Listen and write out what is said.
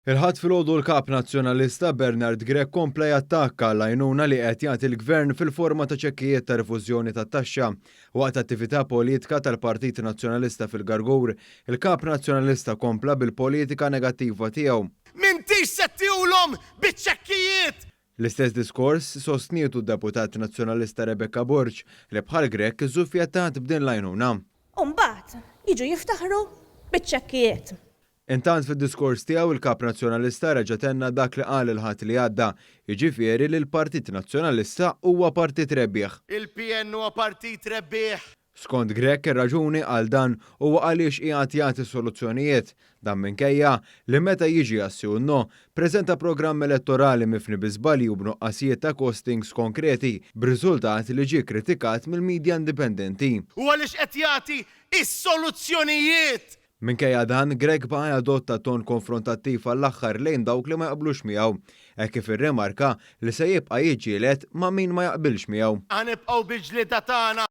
Il-ħadd filgħodu l-kap nazzjonalista Bernard Grech kompla jattakka l-għajnuna li qed jagħti l-Gvern fil-forma ta' ċekkijiet ta' rifużjoni tat-taxxa. Waqt attività politika tal-Partit Nazzjonalista fil-Gargur, il-kap nazzjonalista kompla bil-politika negattiva tiegħu. M'intix se tihulhom biċ-ċekkijiet! L-istess diskors sostnietu d-deputat nazzjonalista Rebecca Burġ li bħal Grech żuffjattat b'din l-għajnuna. Mbagħad jiġu jiftaħru biċ-ċekkijiet. Intant fid-diskors tiegħu il-kap nazzjonalista reġa' tenna dak li qal il-ħadd li għadda, jiġifieri li l-Partit Nazzjonalista huwa partit rebbieħ. Il-PN huwa partit rebbieħ. Skont Grech ir-raġuni għal dan huwa għaliex qiegħed jagħti soluzzjonijiet dan minkejja li meta jiġi no preżenta programm elettorali mifni biżbalji u b'nuqqasijiet ta' costings konkreti b'riżultat li ġie kritikat mill-medja indipendenti. U għaliex qed jagħti is-soluzzjonijiet! Minkejja dan, Grech baqa' jadotta ton konfrontattiv għall-aħħar lejn dawk li ma jaqblux miegħu, hekk kif irremarka li se jibqa' jiġġieled ma' min ma jaqbilx miegħu. Ħanibqgħu bil-ġlieda tagħna